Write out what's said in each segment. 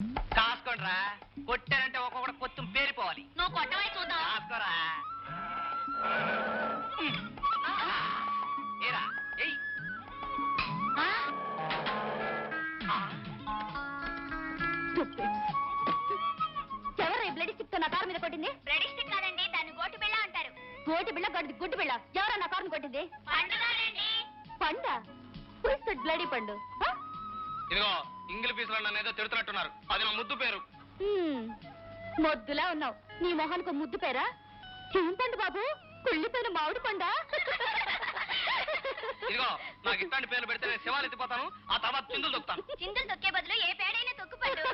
కాసుకోండిరా, కొట్టారంటే ఒక్కొక్కటి పొత్తు పేరిపోవాలి. నువ్వు కొట్టవై చూద్దాం. కాసుకోరా. ఏరా ఎయ్. ఎవరు ఈ బ్లడ్ స్టిక్ తో నా కారు మీద కొట్టింది? బ్లడ్ స్టిక్ కాదండి, దాన్ని గోటు బిళ్ళ అంటారు. గోటు బిళ్ళ గడ్డి గుడ్డు బిళ్ళ. ఎవరా నా కారుని కొట్టింది? పండ బ్లడీ పండు. ఇదిగో ఇంగిలి పీసులో నన్ను ఏదో తిడుతున్నట్టున్నారు. అది నా ముద్దు పేరు. మొద్దులా ఉన్నావు. నీ మొహానికి ముద్దు పేరా? ఏం పండు బాబు? కుళ్ళిపోయిన మామిడి పండా? ఇదిగో నాకు ఇట్లాంటి పేర్లు పెడితే నేను శివాలు ఎత్తిపోతాను. ఆ తర్వాత చిందులు తొక్కుతాను. చిందులు తొక్కే బదులు ఏ పేడైనా తొక్కుపండు.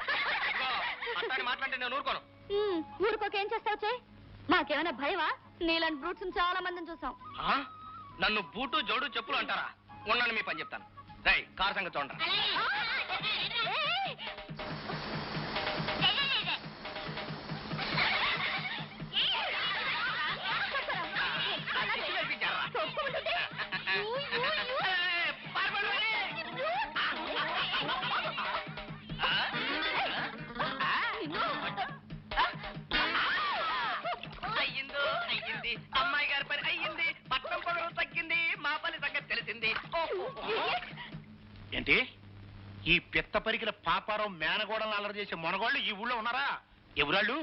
అట్లాంటి మాట్లాడితే నేను ఊరుకోను. ఊరుకోకేం చేస్తావు? చే మాకేమైనా భయమా? నీలాంటి బ్రూట్స్ చాలా మందిని చూసాం. నన్ను బూటు జోడు చెప్పులు అంటారా? ఉండండి, మీ పని చెప్తాను. రై కారు సంగతి చూడండి. అయ్యింది అమ్మాయి గారి పని అయ్యింది. పట్టం పొగరు తగ్గింది. మా పని సంగతి తెలిసింది. ఏంటి ఈ పెద్ద పరికిల పాపారం మేనగోడలను అల్లరి చేసే మొనగోళ్ళు ఈ ఊళ్ళో ఉన్నారా? ఎవరాళ్ళు?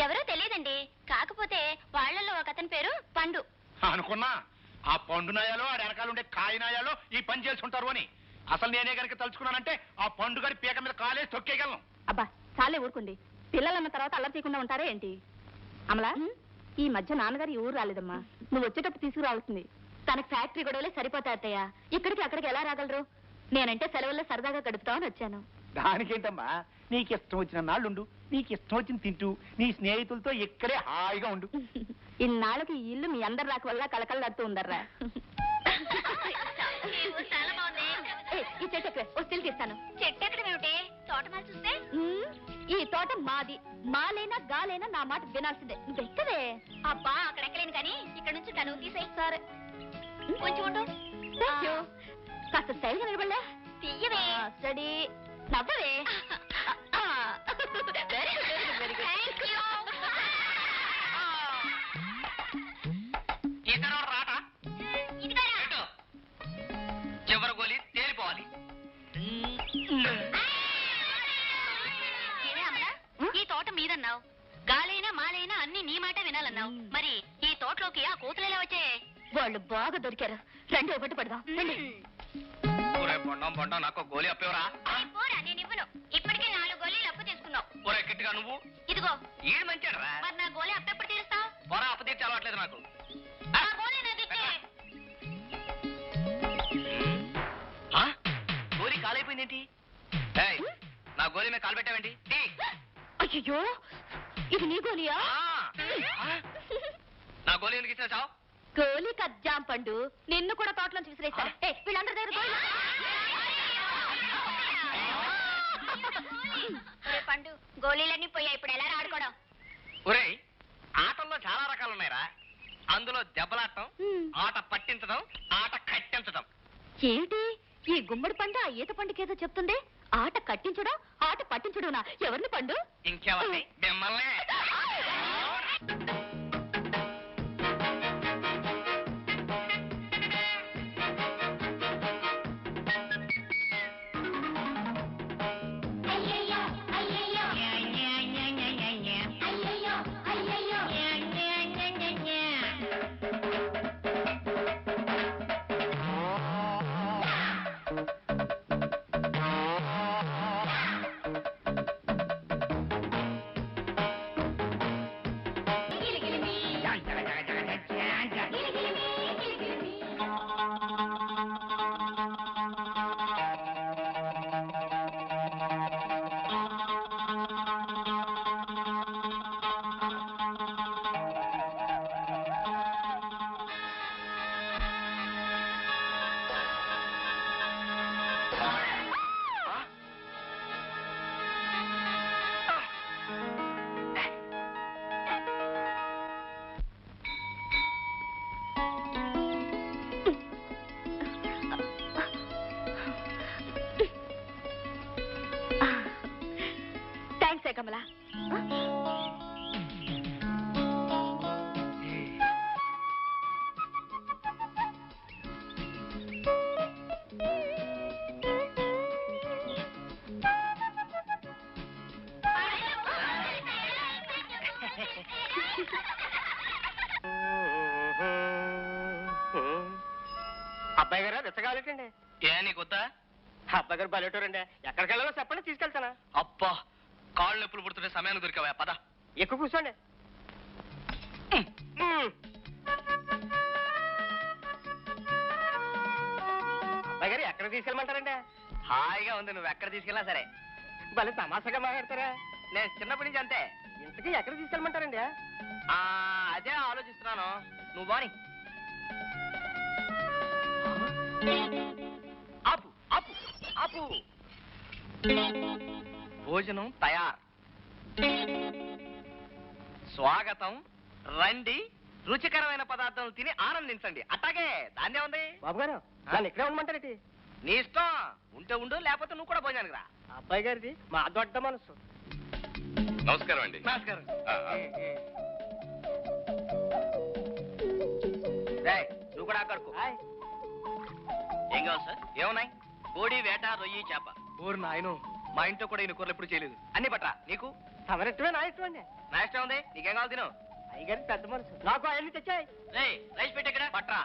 ఎవరో తెలియదండి. కాకపోతే వాళ్ళల్లో ఒక అతని పేరు పండు. అనుకున్నా ఆ పండు నాయాలో ఆ వెనకాలండే కాయ నాయాలో ఈ పని చేసుకుంటారు అని. అసలు నేనే గనక తలుచుకున్నానంటే ఆ పండుగడి పీక మీద కాలేసి తొక్కేయగలను. అబ్బా చాలే ఊరుకుంది. పిల్లలన్న తర్వాత అల్లరి చేయకుండా ఉంటారా ఏంటి? అమలా, ఈ మధ్య నాన్నగారు ఈ ఊరు రాలేదమ్మా. నువ్వు వచ్చేటప్పుడు తీసుకురావాల్సింది. తనకు ఫ్యాక్టరీ గొడవలే సరిపోతాయి అత్తయ్య. ఇక్కడికి అక్కడికి ఎలా రాగలరు? నేనంటే సెలవుల్లో సరదాగా గడుపుతామని వచ్చాను. దానికేంటమ్మా, నీకు ఇష్టం వచ్చిన నాళ్ళుండు. నీకు ఇష్టం వచ్చిన తింటూ నీ స్నేహితులతో ఇక్కడే హాయిగా ఉండు. ఇన్నాళ్ళకి ఈ ఇల్లు మీ అందరి రాక వల్ల కలకలలాడుతూ ఉందర్రా. ఈ చెట్టు ఎక్కడ వస్తువులు తీస్తాను. చెట్టు ఎక్కడ ఏమిటి? తోటమాలు చూస్తే ఈ తోట మాది. మాలైనా గాలైనా నా మాట వినాల్సిందే. నువ్వు ఎక్కడే? అబ్బా అక్కడ ఎక్కలేను కానీ ఇక్కడ నుంచి తను తీసేయి. సరే కొంచెం ఉండు. కాస్త స్టైల్గా నిలబడలే. తీయవే. స్టడీ నవ్వవే. చివరి గోలి తేలిపోవాలి. ఈ తోట మీదన్నావు, గాలైనా మాలైనా అన్ని నీ మాట వినాలన్నావు. మరి ఈ తోటలోకి ఆ కోతులు ఎలా వచ్చే? వాళ్ళు బాగా దొరికారు. రండి ఒకటి పడదాం. బొండం నాకు గోలి అప్పేవరా? నేను ఇవ్వను. ఇప్పటికే 4 గోళీలు అప్పు తీసుకున్నావు. ఒరే కిట్టుగా నువ్వు ఇదిగో ఈడు మంచాడరా. మరి నా గోళీ అప్పు ఎప్పుడు తీరుస్తావు? పొర అప్పు తీర్చి అలవాట్లేదు నాకు. గోలి కాలైపోయిందేంటి? నా గోలి మీద కాలు పెట్టావేంటి? అయ్యో ఇది నీ గోలియా? నా గోలి ఎందుకు ఇచ్చిన చావు? గోలీ కజ్జాం పండు. నిన్ను కూడా తోటలోంచి విసిరేస్తాను. వీళ్ళందరి దగ్గర పండు గోళీలన్నీ పోయాయి. ఇప్పుడు ఎలా ఆడుకోవడం? ఒరే ఆటల్లో చాలా రకాలు ఉన్నాయిరా. అందులో దెబ్బలాడటం, ఆట పట్టించడం, ఆట కట్టించడం. ఏమిటి ఈ గుమ్మడి పండు ఆ ఈత పండుకేదో చెప్తుంది? ఆట కట్టించడం, ఆట పట్టించడం. ఎవరిని పండు? ఇంకెవరిని? మిమ్మల్ని. థ్యాంక్స్ ఏ కమలా. అబ్బాయి గారు రెచ్చగాలేటండి. ఏ నీకొద్దా? అబ్బాయి గారు బయటండి. ఎక్కడికి వెళ్ళాలో చెప్పండి, తీసుకెళ్తానా. అబ్బా, కాళ్ళు నొప్పులు పుడుతుంటే సమయానికి దొరికావా? పద, ఎక్కువ కూర్చోండి. అబ్బాయి గారు ఎక్కడ తీసుకెళ్ళమంటారండి? హాయిగా ఉంది, నువ్వు ఎక్కడ తీసుకెళ్ళా సరే. భలే తమాషాగా మాట్లాడతారా? నేను చిన్నప్పటి నుంచి అంతే. ఇంతకీ ఎక్కడ తీసుకెళ్ళమంటారండి? అదే ఆలోచిస్తున్నాను. నువ్వు బాని. ఆపు ఆపు ఆపు. భోజనం తయారు. స్వాగతం, రండి. రుచికరమైన పదార్థాలు తిని ఆనందించండి. అట్టాగే, దాన్నే ఉంది. బాబు గారు నన్ను ఇక్కడే ఉండమంటారేంటి? నీ ఇష్టం. ఉంటే ఉండు, లేకపోతే నువ్వు కూడా భోజనానికి రా. అబ్బాయి గారిది మా దొడ్డ మనసు. నమస్కారం అండి. నమస్కారం. నువ్వు కూడా అక్కడకు. ఏం కావాలి సార్? ఏమున్నాయి? కోడి, వేట, రొయ్యి, చేప. ఊరు నాయను, మా ఇంట్లో కూడా ఈయన కూరలు ఎప్పుడు చేయలేదు. అన్ని పట్రా. నీకు? తమరిష్టమే, నా ఇష్టం అండి. నా ఇష్టం ఉంది. నీకేం కావాలి తిను. అయ్యగారి పెద్ద మనసు. నాకు అవన్నీ తెచ్చాయి. రైస్ పెట్టి ఇక్కడ పట్రా.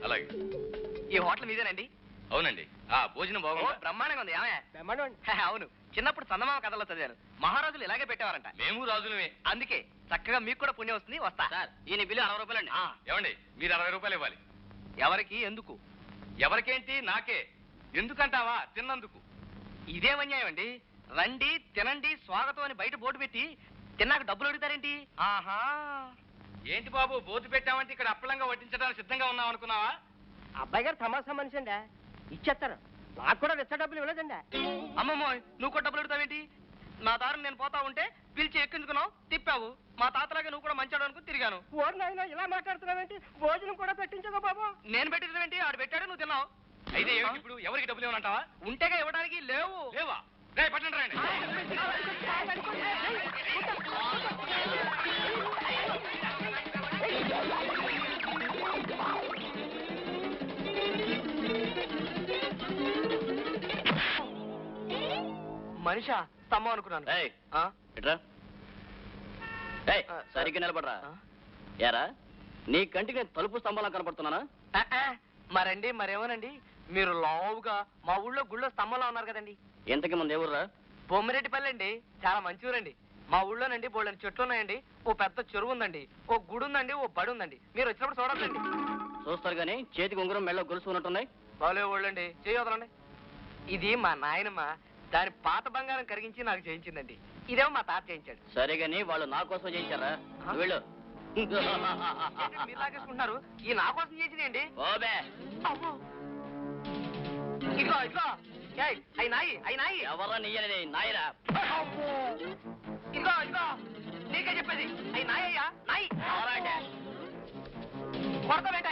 అలాగే. ఈ హోటల్ మీదేనండి? అవునండి. భోజనం బాగుంది. బ్రహ్మాండంగా ఉంది. ఆమె బ్రహ్మాండం. అవును, చిన్నప్పుడు చందమామ కథలో చదివాను. మహారాజులు ఇలాగే పెట్టేవారంట. మేము రాజులమే. అందుకే చక్కగా మీకు కూడా పుణ్యం వస్తుంది. వస్తా సార్. ఈయన బిల్లు 60 రూపాయలండి. ఏమండి, మీరు 60 రూపాయలు ఇవ్వాలి. ఎవరికి? ఎందుకు? ఎవరికేంటి? నాకే. ఎందుకంటావా? తిన్నందుకు. ఇదేమన్యాయం అండి? రండి, తినండి, స్వాగతం అని బయట బోర్డు పెట్టి తిన్నాక డబ్బులు అడుగుతారేంటి? ఆహా, ఏంటి బాబు, బోతు పెట్టామంటే ఇక్కడ అప్పలంగా వడ్డించడానికి సిద్ధంగా ఉన్నాం అనుకున్నావా? అబ్బాయి గారు తమాషా మనిషి అండి, ఇచ్చేస్తారు. నాకు కూడా వెచ్చ డబ్బులు ఇవ్వలేదండి. అమ్మమ్మో, నువ్వు కూడా డబ్బులు అడుగుతావేంటి? నా దారిని నేను పోతా ఉంటే పిలిచి ఎక్కించుకున్నావు, తిప్పావు. మా తాతలాగే నువ్వు కూడా మంచాడు అనుకుని తిరిగాను. ఓర్నైనా ఇలా మాట్లాడుతున్నావేంటి? భోజనం కూడా పెట్టించగా బాబు. నేను పెట్టించవేంటి? ఆడు పెట్టాడు, నువ్వు తిన్నావు. అయితే ఇప్పుడు ఎవరికి డబ్బులు ఇవ్వనంటావా? ఉంటేగా ఇవ్వడానికి. లేవు. లేవా? రే పట్టండి రాయండి. మనిషా తమ్మ అనుకున్నాను. సరిగ్గా నిలబడరా. ఏరా, నీ కంటికి నేను తలుపు స్తంభాలా కనపడుతున్నానా? మరండి, మరేమోనండి, మీరు లావుగా మా ఊళ్ళో గుళ్ళో స్తంభంలో ఉన్నారు కదండి. ఇంతకి ముందు ఎవరురా? బొమ్మిరెడ్డిపల్లి అండి. చాలా మంచి ఊరండి. మా ఊళ్ళోనండి బోళ్ళని చెట్లు ఉన్నాయండి. ఓ పెద్ద చెరువు ఉందండి, ఓ గుడి ఉందండి, ఓ బడి ఉందండి. మీరు వచ్చినప్పుడు చూడొద్దండి. చూస్తారు గానీ చేతికి ఉంగరం మెళ్ళ గొలుసు ఉన్నట్టున్నాయి. బాలే ఊళ్ళండి, చేయొదలండి. ఇది మా నాయనమ్మ దాని పాత బంగారం కరిగించి నాకు చేయించిందండి. ఇదేమో మా తాత చేయించాడు. సరే గానీ వాళ్ళు నా కోసం చేయించారా? వెళ్ళు. మీరు లాగేసుకుంటున్నారు. ఈ నా కోసం చేసిందండి. ఓబే, ఇదిగో ఇదిగో, అయి నాయి, అయి నాయి. ఎవరా నీయనేది? నాయరా. ఇదిగో ఇదిగో, నీకే చెప్పేది. అయి నాయ్యా, నాయి. కొడతావేంట?